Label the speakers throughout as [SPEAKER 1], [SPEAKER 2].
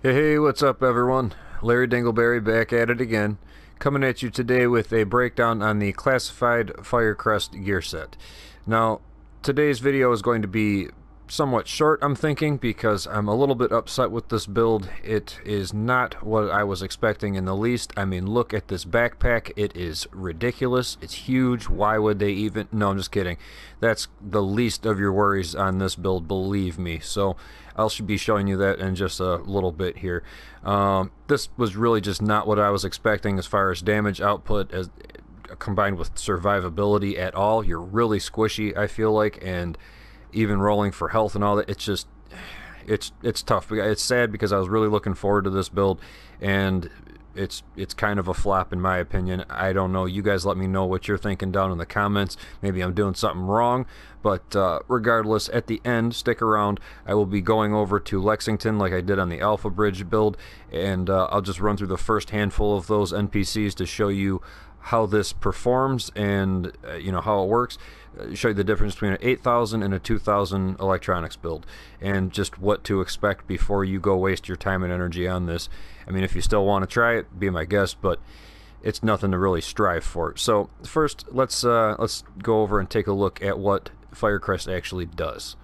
[SPEAKER 1] Hey, what's up everyone? Larry Dingleberry back at it again, coming at you today with a breakdown on the classified Firecrest gear set. Now, today's video is going to be somewhat short, I'm thinking, because I'm a little bit upset with this build. It is not what I was expecting in the least. I mean, look at this backpack. It is ridiculous. It's huge. Why would they even... No, I'm just kidding. That's the least of your worries on this build, believe me. So I'll be showing you that in just a little bit here. This was really just not what I was expecting as far as damage output as combined with survivability at all. You're really squishy, I feel like, and even rolling for health and all that, it's just it's tough. It's sad because I was really looking forward to this build, and it's kind of a flop in my opinion. I don't know, you guys let me know what you're thinking down in the comments. Maybe I'm doing something wrong, but regardless, at the end, stick around. I will be going over to Lexington like I did on the Alpha Bridge build, and I'll just run through the first handful of those NPCs to show you how this performs and you know, how it works. Show you the difference between an 8,000 and a 2,000 electronics build, and just what to expect before you go waste your time and energy on this. I mean, if you still want to try it, be my guest, but it's nothing to really strive for. So first, let's go over and take a look at what Firecrest actually does.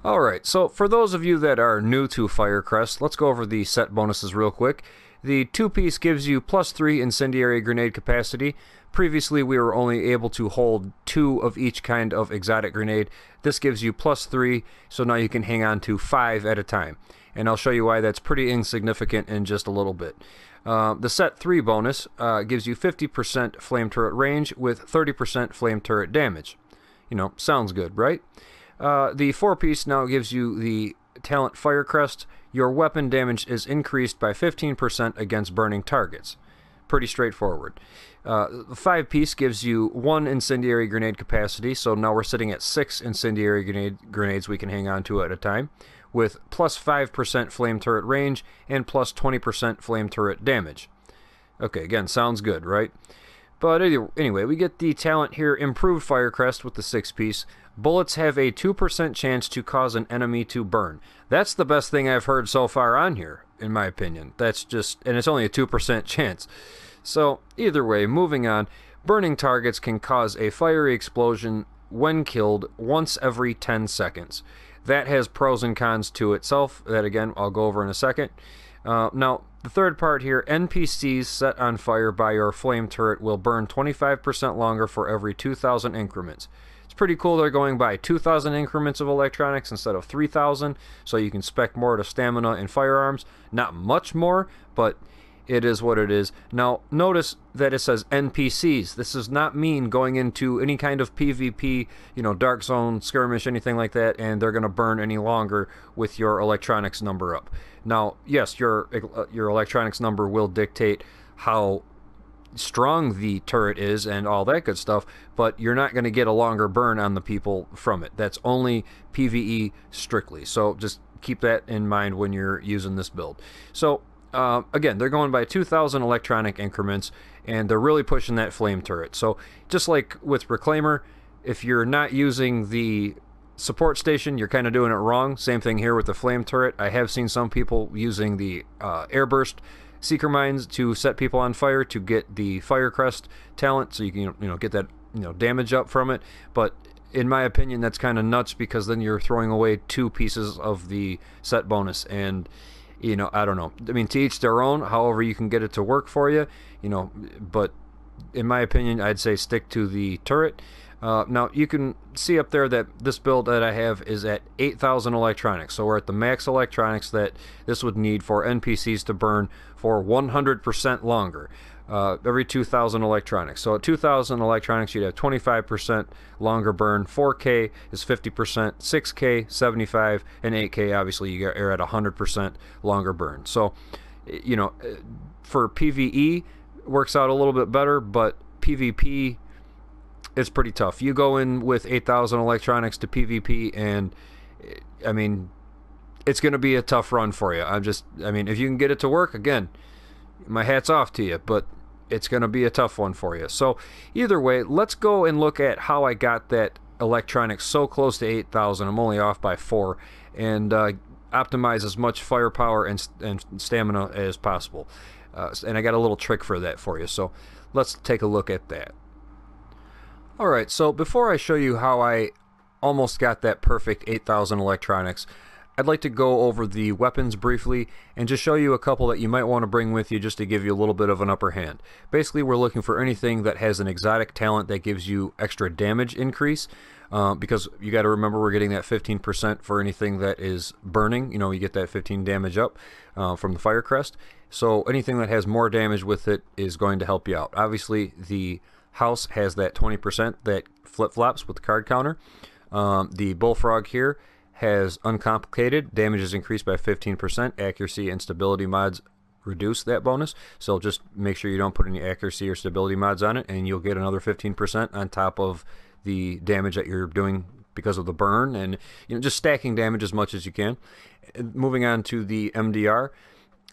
[SPEAKER 1] Alright, so for those of you that are new to Firecrest, let's go over the set bonuses real quick. The two-piece gives you +3 incendiary grenade capacity. Previously, we were only able to hold 2 of each kind of exotic grenade. This gives you +3, so now you can hang on to 5 at a time. And I'll show you why that's pretty insignificant in just a little bit. The set 3 bonus gives you 50% flame turret range with 30% flame turret damage. You know, sounds good, right? The 4-piece now gives you the talent Firecrest. Your weapon damage is increased by 15% against burning targets. Pretty straightforward. The 5-piece gives you 1 incendiary grenade capacity, so now we're sitting at 6 incendiary grenades we can hang on to at a time, with +5% flame turret range and +20% flame turret damage. Okay, again, sounds good, right? But anyway, we get the talent here, Improved Firecrest, with the 6-piece. Bullets have a 2% chance to cause an enemy to burn. That's the best thing I've heard so far on here, in my opinion. That's just, and it's only a 2% chance. So, either way, moving on, burning targets can cause a fiery explosion when killed once every 10 seconds. That has pros and cons to itself. That, again, I'll go over in a second. Now, the third part here, NPCs set on fire by your flame turret will burn 25% longer for every 2,000 increments. It's pretty cool they're going by 2,000 increments of electronics instead of 3,000, so you can spec more to stamina and firearms. Not much more, but it is what it is. Now, notice that it says NPCs. This does not mean going into any kind of PvP, you know, Dark Zone, skirmish, anything like that, and they're going to burn any longer with your electronics number up. Now, yes, your electronics number will dictate how strong the turret is and all that good stuff, but you're not going to get a longer burn on the people from it. That's only PvE strictly, so just keep that in mind when you're using this build. So again, they're going by 2,000 electronic increments, and they're really pushing that flame turret. So just like with Reclaimer, if you're not using the support station, you're kind of doing it wrong. Same thing here with the flame turret. I have seen some people using the airburst seeker mines to set people on fire to get the Firecrest talent, so you can get that damage up from it. But in my opinion, that's kind of nuts, because then you're throwing away 2 pieces of the set bonus, and I don't know. I mean, to each their own. However you can get it to work for you, but in my opinion, I'd say stick to the turret. Now, you can see up there that this build that I have is at 8,000 electronics. So we're at the max electronics that this would need for NPCs to burn for 100% longer. Every 2,000 electronics. So at 2,000 electronics, you'd have 25% longer burn. 4K is 50%, 6K 75, and 8K obviously you're at 100% longer burn. So, for PvE works out a little bit better, but PvP, it's pretty tough. You go in with 8,000 electronics to PvP, and I mean, it's going to be a tough run for you. If you can get it to work, again, my hat's off to you, but it's going to be a tough one for you. So either way, let's go and look at how I got that electronics so close to 8,000. I'm only off by 4, and optimize as much firepower and stamina as possible. And I got a little trick for that for you, so let's take a look at that. Alright, so before I show you how I almost got that perfect 8,000 electronics, I'd like to go over the weapons briefly and just show you a couple that you might want to bring with you just to give you a little bit of an upper hand. Basically, we're looking for anything that has an exotic talent that gives you extra damage increase, because you got to remember we're getting that 15% for anything that is burning. You know, you get that 15 damage up from the Firecrest. So anything that has more damage with it is going to help you out. Obviously, the house has that 20% that flip-flops with the card counter. The bullfrog here has uncomplicated, damage is increased by 15%, accuracy and stability mods reduce that bonus, so just make sure you don't put any accuracy or stability mods on it and you'll get another 15% on top of the damage that you're doing because of the burn, and just stacking damage as much as you can. Moving on to the MDR,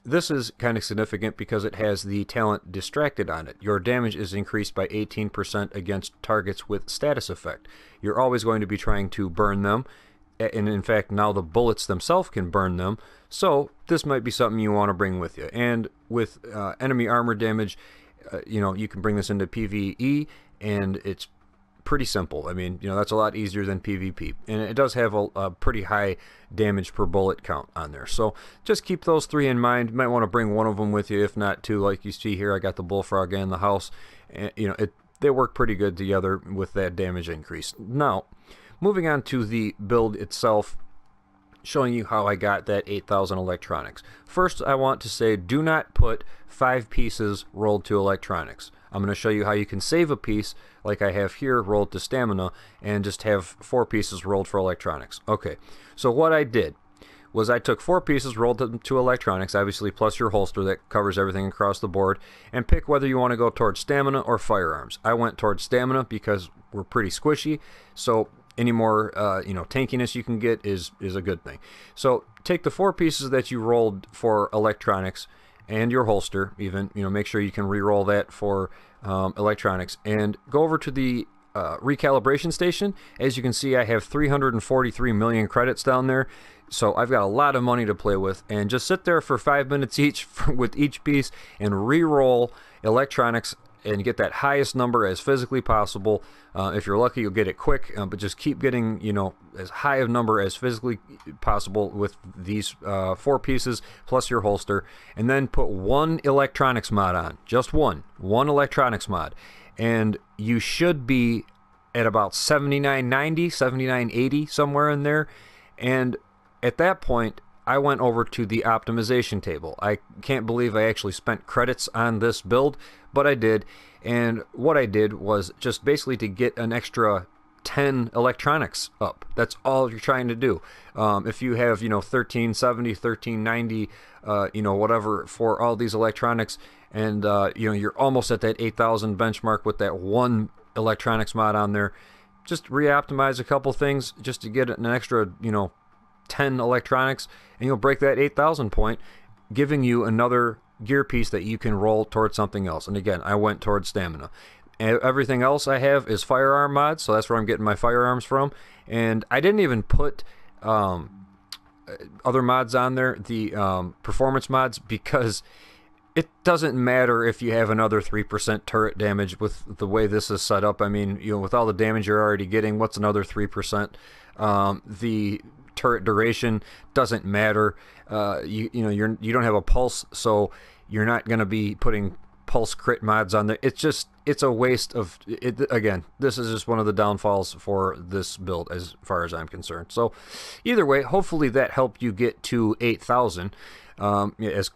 [SPEAKER 1] this is kind of significant because it has the talent distracted on it. Your damage is increased by 18% against targets with status effect. You're always going to be trying to burn them, and in fact now the bullets themselves can burn them, so this might be something you want to bring with you. And with enemy armor damage, you can bring this into PvE and it's pretty simple. I mean, that's a lot easier than PvP, and it does have a pretty high damage per bullet count on there, so just keep those three in mind. You might want to bring one of them with you, if not two. Like you see here, I got the bullfrog and the house, and they work pretty good together with that damage increase. Now moving on to the build itself, showing you how I got that 8,000 electronics. First, I want to say do not put 5 pieces rolled to electronics. I'm going to show you how you can save a piece, like I have here, rolled to stamina, and just have 4 pieces rolled for electronics. Okay, so what I did was I took 4 pieces, rolled them to electronics, obviously plus your holster that covers everything across the board, and pick whether you want to go towards stamina or firearms. I went towards stamina because we're pretty squishy, so any more tankiness you can get is a good thing. So take the 4 pieces that you rolled for electronics and your holster, even make sure you can re-roll that for electronics, and go over to the recalibration station. As you can see, I have 343 million credits down there, so I've got a lot of money to play with, and just sit there for 5 minutes each with each piece and re-roll electronics and get that highest number as physically possible. If you're lucky, you'll get it quick, but just keep getting as high a number as physically possible with these 4 pieces plus your holster, and then put 1 electronics mod on, just one electronics mod, and you should be at about 7990, 7980, somewhere in there. And at that point, I went over to the optimization table. I can't believe I actually spent credits on this build, but I did. And what I did was just basically to get an extra 10 electronics up. That's all you're trying to do. If you have 1370, 1390, whatever for all these electronics, and you're almost at that 8,000 benchmark with that 1 electronics mod on there, just re-optimize a couple things just to get an extra 10 electronics, and you'll break that 8,000 point, giving you another gear piece that you can roll towards something else. And again, I went towards stamina. And everything else I have is firearm mods, so that's where I'm getting my firearms from. And I didn't even put other mods on there, the performance mods, because it doesn't matter if you have another 3% turret damage with the way this is set up. I mean, with all the damage you're already getting, what's another 3%? The turret duration doesn't matter. You don't have a pulse, so you're not going to be putting pulse crit mods on there. It's a waste of it. Again, this is just one of the downfalls for this build as far as I'm concerned. So either way, hopefully that helped you get to 8,000 as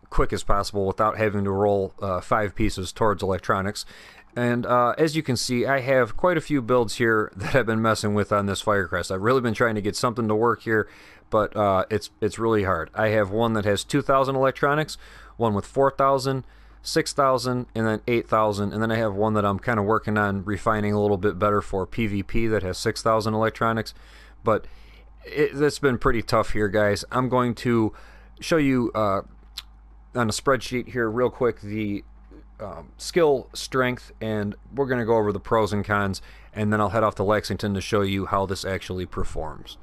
[SPEAKER 1] quick as possible without having to roll 5 pieces towards electronics. And as you can see, I have quite a few builds here that I've been messing with on this Firecrest. I've really been trying to get something to work here, but it's really hard. I have one that has 2,000 electronics, one with 4,000, 6,000, and then 8,000, and then I have one that I'm kind of working on refining a little bit better for PvP that has 6,000 electronics. But it's been pretty tough here, guys. I'm going to show you on a spreadsheet here real quick the skill strength, and we're going to go over the pros and cons, and then I'll head off to Lexington to show you how this actually performs.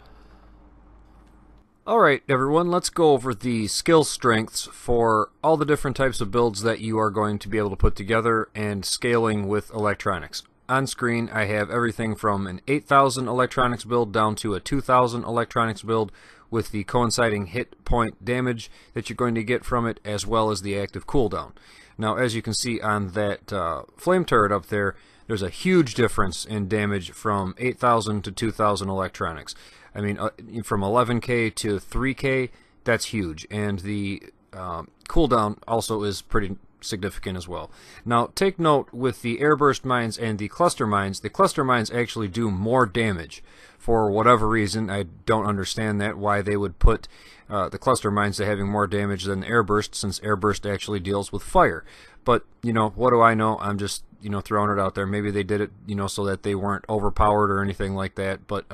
[SPEAKER 1] Alright everyone, let's go over the skill strengths for all the different types of builds that you are going to be able to put together and scaling with electronics. On screen I have everything from an 8,000 electronics build down to a 2,000 electronics build with the coinciding hit point damage that you're going to get from it, as well as the active cooldown. Now as you can see on that flame turret up there, there's a huge difference in damage from 8,000 to 2,000 electronics. I mean, from 11k to 3k, that's huge, and the cooldown also is pretty significant as well. Now, take note with the airburst mines and the cluster mines actually do more damage. For whatever reason, I don't understand that, why they would put the cluster mines to having more damage than the airburst, since airburst actually deals with fire. But, you know, what do I know? I'm just, you know, throwing it out there. Maybe they did it, you know, so that they weren't overpowered or anything like that, but,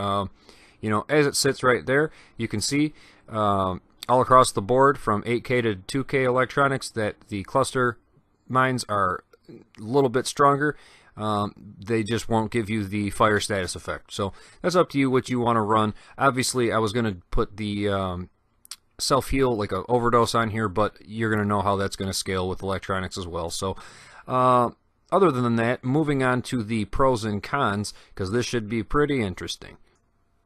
[SPEAKER 1] you know, as it sits right there, you can see all across the board from 8K to 2K electronics that the cluster mines are a little bit stronger. They just won't give you the fire status effect. So that's up to you what you want to run. Obviously, I was going to put the self-heal, like an overdose on here, but you're going to know how that's going to scale with electronics as well. So other than that, moving on to the pros and cons, because this should be pretty interesting.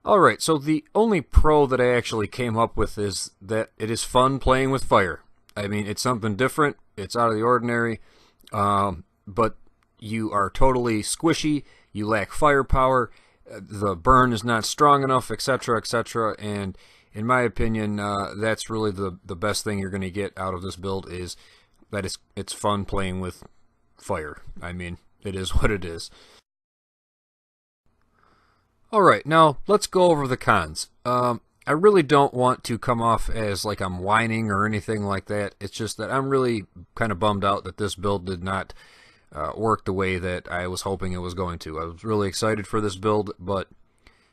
[SPEAKER 1] Alright, so the only pro that I actually came up with is that it is fun playing with fire. I mean, it's something different, it's out of the ordinary, but you are totally squishy, you lack firepower, the burn is not strong enough, etc., etc., and in my opinion, that's really the best thing you're going to get out of this build, is that it's fun playing with fire. I mean, it is what it is. Alright, now let's go over the cons. I really don't want to come off as like I'm whining or anything like that. It's just that I'm really kind of bummed out that this build did not work the way that I was hoping it was going to. I was really excited for this build, but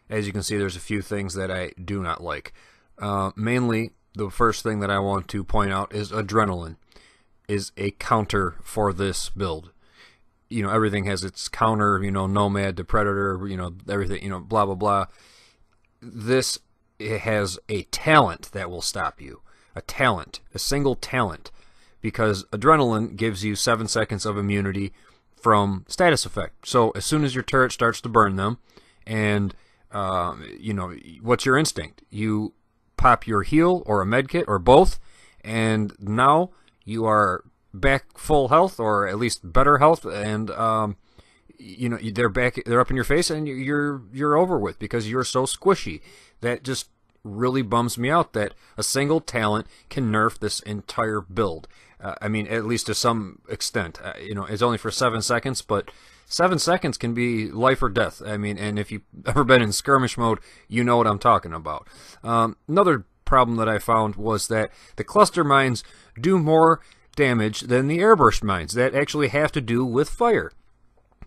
[SPEAKER 1] as you can see, there's a few things that I do not like. Mainly, the first thing that I want to point out is adrenaline is a counter for this build. You know, everything has its counter, you know, nomad to predator, you know, everything, you know, blah, blah, blah. This, it has a talent that will stop you. A talent. A single talent. Because adrenaline gives you 7 seconds of immunity from status effect. So, as soon as your turret starts to burn them, and, you know, what's your instinct? You pop your heal, or a medkit, or both, and now you are back full health, or at least better health, and you know, they're up in your face, and you're over with, because you're so squishy. That just really bums me out that a single talent can nerf this entire build. I mean, at least to some extent. You know, it's only for 7 seconds, but 7 seconds can be life or death. I mean, and if you've ever been in skirmish mode, you know what I'm talking about. Another problem that I found was that the cluster mines do more damage than the airburst mines that actually have to do with fire.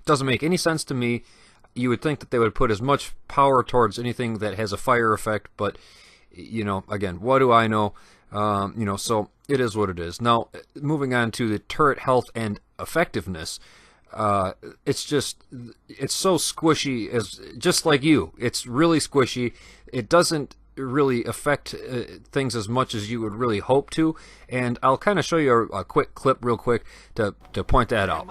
[SPEAKER 1] Doesn't make any sense to me. You would think that they would put as much power towards anything that has a fire effect, but you know, again, what do I know? You know, so it is what it is. Now, moving on to the turret health and effectiveness, it's so squishy, as just like you. It's really squishy. It doesn't really affect things as much as you would really hope to, and I'll kind of show you a quick clip real quick to point that out.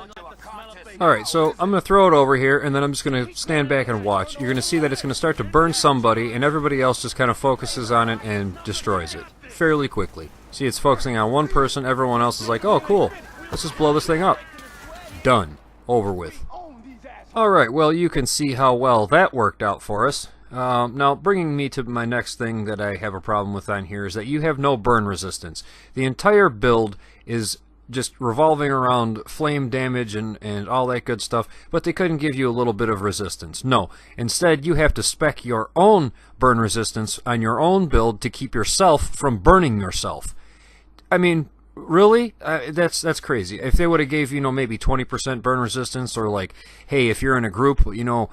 [SPEAKER 1] Alright, so I'm going to throw it over here, and then I'm just going to stand back and watch. You're going to see that it's going to start to burn somebody, and everybody else just kind of focuses on it and destroys it fairly quickly. See, it's focusing on one person, everyone else is like, oh cool, let's just blow this thing up. Done. Over with. Alright, well, you can see how well that worked out for us. Now, bringing me to my next thing that I have a problem with on here is that you have no burn resistance. The entire build is just revolving around flame damage and all that good stuff, but they couldn't give you a little bit of resistance. No. Instead, you have to spec your own burn resistance on your own build to keep yourself from burning yourself. I mean, really? That's crazy. If they would have gave, you know, maybe 20% burn resistance, or like, hey, if you're in a group, you know,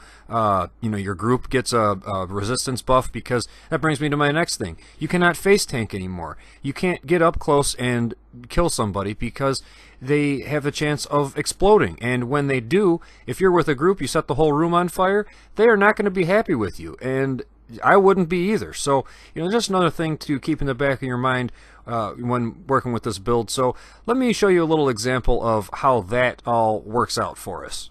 [SPEAKER 1] your group gets a resistance buff, because that brings me to my next thing. You cannot face tank anymore. You can't get up close and kill somebody because they have a chance of exploding. And when they do, if you're with a group, you set the whole room on fire, they are not going to be happy with you. And I wouldn't be either. So, you know, just another thing to keep in the back of your mind when working with this build. So let me show you a little example of how that all works out for us.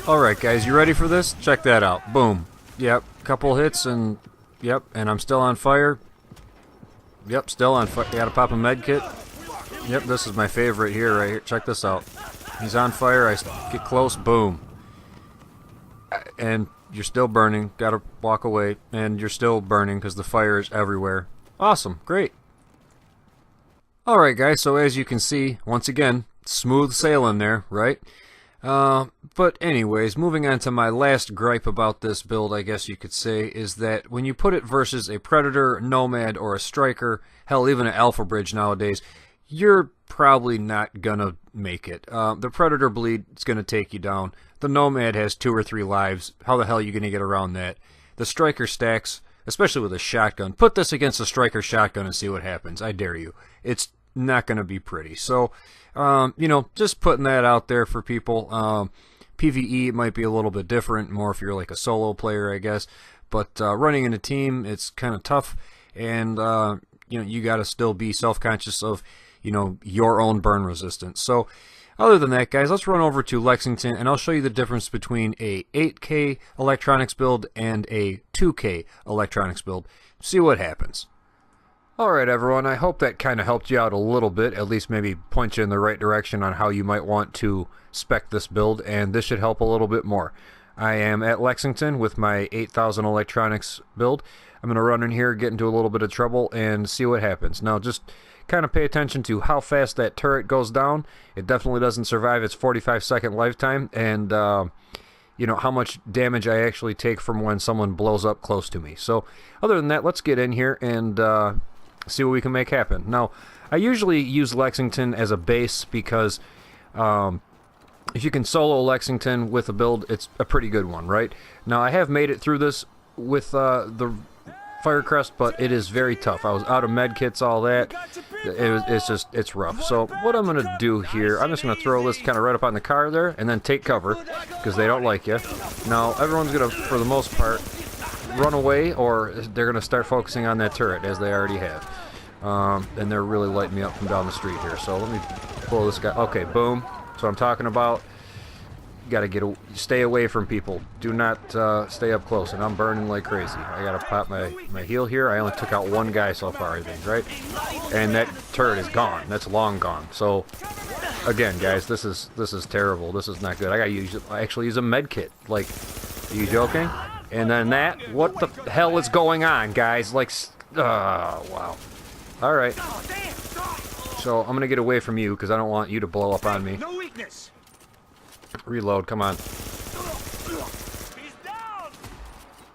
[SPEAKER 1] Alright guys, you ready for this? Check that out. Boom. Yep, couple hits and yep, and I'm still on fire. Yep, still on fire. Gotta pop a med kit. Yep, this is my favorite here, right here. Check this out. He's on fire, I get close, boom. And you're still burning, gotta walk away, and you're still burning because the fire is everywhere. Awesome, great. Alright guys, so as you can see, once again, smooth sailing there, right? But anyways, moving on to my last gripe about this build, I guess you could say, is that when you put it versus a Predator, Nomad, or a Striker, hell, even an Alpha Bridge nowadays, you're probably not gonna make it. The Predator bleed is gonna take you down. The Nomad has 2 or 3 lives. How the hell are you gonna get around that? The Striker stacks, especially with a shotgun. Put this against a Striker shotgun and see what happens. I dare you. It's not gonna be pretty. So, you know, just putting that out there for people. PvE might be a little bit different, more if you're like a solo player, I guess. But running in a team, it's kind of tough, and you know, you got to still be self-conscious of, you know, your own burn resistance. So, other than that, guys, let's run over to Lexington, and I'll show you the difference between a 8K electronics build and a 2K electronics build. See what happens. Alright everyone, I hope that kind of helped you out a little bit, at least maybe point you in the right direction on how you might want to spec this build, and this should help a little bit more. I am at Lexington with my 8000 electronics build. I'm going to run in here, get into a little bit of trouble, and see what happens. Now just kind of pay attention to how fast that turret goes down. It definitely doesn't survive its 45-second lifetime, and you know, how much damage I actually take from when someone blows up close to me. So other than that, let's get in here and see what we can make happen. Now, I usually use Lexington as a base because if you can solo Lexington with a build, it's a pretty good one, right? Now, I have made it through this with the Firecrest, but it is very tough. I was out of med kits, all that. It's rough. So what I'm going to do here, I'm just going to throw this kind of right up on the car there and then take cover because they don't like you. Now, everyone's going to, for the most part, run away, or they're going to start focusing on that turret, as they already have. And they're really lighting me up from down the street here. So let me pull this guy. Okay, boom. That's what I'm talking about. You got to stay away from people. Do not stay up close. And I'm burning like crazy. I got to pop my heal here. I only took out 1 guy so far, I think, right? And that turret is gone. That's long gone. So again, guys, this is terrible. This is not good. I got to actually use a med kit. Like, are you joking? And then that, what the hell is going on, guys? Like, wow. Alright. So, I'm gonna get away from you, because I don't want you to blow up on me. Reload, come on.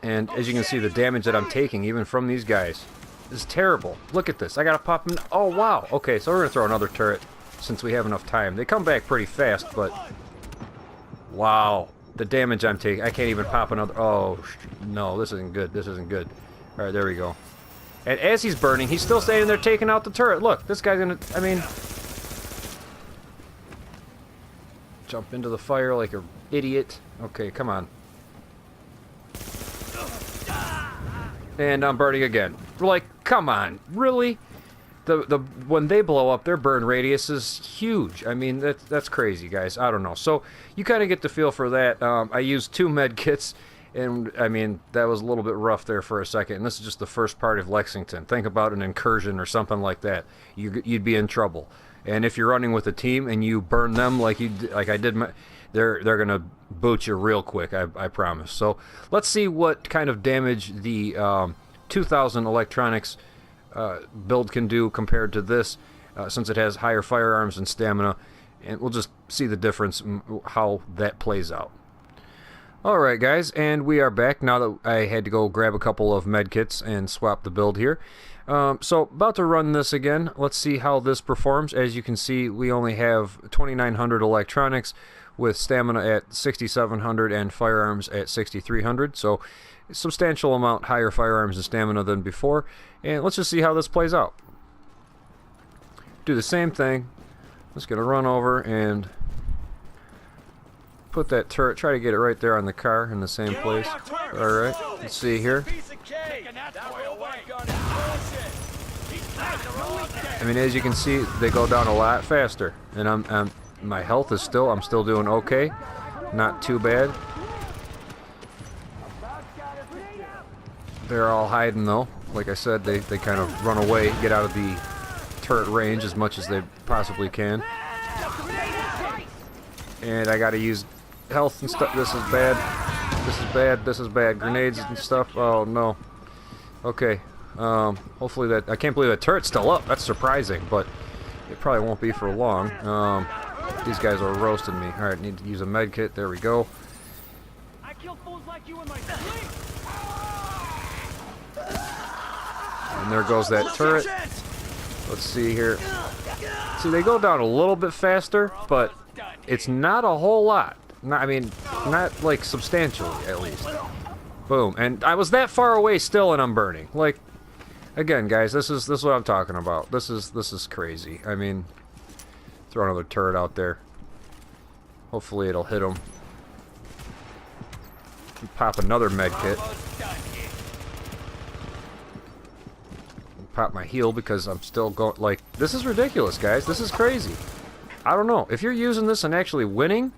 [SPEAKER 1] And as you can see, the damage that I'm taking, even from these guys, is terrible. Look at this. I gotta pop them. Oh, wow. Okay, so we're gonna throw another turret, since we have enough time. They come back pretty fast, but... wow. The damage I'm taking, I can't even pop another. Oh, no, this isn't good. This isn't good. Alright, there we go. And as he's burning, he's still standing there taking out the turret. Look, this guy's gonna, I mean... jump into the fire like an idiot. Okay, come on. And I'm burning again. We're like, come on, really? When they blow up, their burn radius is huge. I mean, that's crazy, guys. I don't know. So you kind of get the feel for that. I used 2 med kits, and I mean, that was a little bit rough there for a second. And this is just the first part of Lexington. Think about an incursion or something like that. You'd be in trouble. And if you're running with a team and you burn them like I did, they're gonna boot you real quick. I promise. So let's see what kind of damage the 2000 electronics build can do compared to this, since it has higher firearms and stamina, and we'll just see the difference in how that plays out. Alright guys, and we are back now that I had to go grab a couple of medkits and swap the build here. So about to run this again. Let's see how this performs. As you can see, we only have 2900 electronics with stamina at 6700 and firearms at 6300, so a substantial amount higher firearms and stamina than before. And let's just see how this plays out. Do the same thing. Just gonna run over and put that turret, try to get it right there on the car in the same place. Alright, let's see here. I mean, as you can see, they go down a lot faster. And my health is I'm still doing okay. Not too bad. They're all hiding though. Like I said, they kind of run away, get out of the turret range as much as they possibly can. And I gotta use health and stuff. This is bad. This is bad. This is bad. Grenades and stuff. Oh no. Okay. Hopefully that... I can't believe that turret's still up. That's surprising, but it probably won't be for long. These guys are roasting me. Alright, need to use a med kit. There we go.
[SPEAKER 2] I kill fools like you in my sleep.
[SPEAKER 1] And there goes that turret. Let's see here. See, they go down a little bit faster, but it's not a whole lot. I mean, not like substantially, at least. Boom. And I was that far away still, and I'm burning. Like, again, guys, this is what I'm talking about. This is crazy. I mean, throw another turret out there. Hopefully it'll hit him. Pop another med kit. Pop my heal because I'm still going. Like, this is ridiculous, guys. This is crazy. I don't know. If you're using this and actually winning,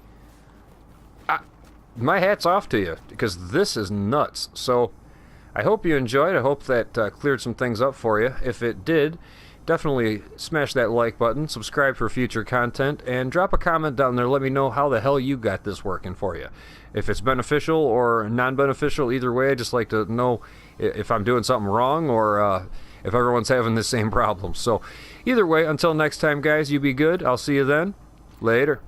[SPEAKER 1] my hat's off to you, because this is nuts. So I hope you enjoyed. I hope that cleared some things up for you. If it did, definitely smash that like button, subscribe for future content, and drop a comment down there. Let me know how the hell you got this working for you. If it's beneficial or non-beneficial, either way, I'd just like to know if I'm doing something wrong or if everyone's having the same problem. So either way, until next time, guys, you be good. I'll see you then. Later.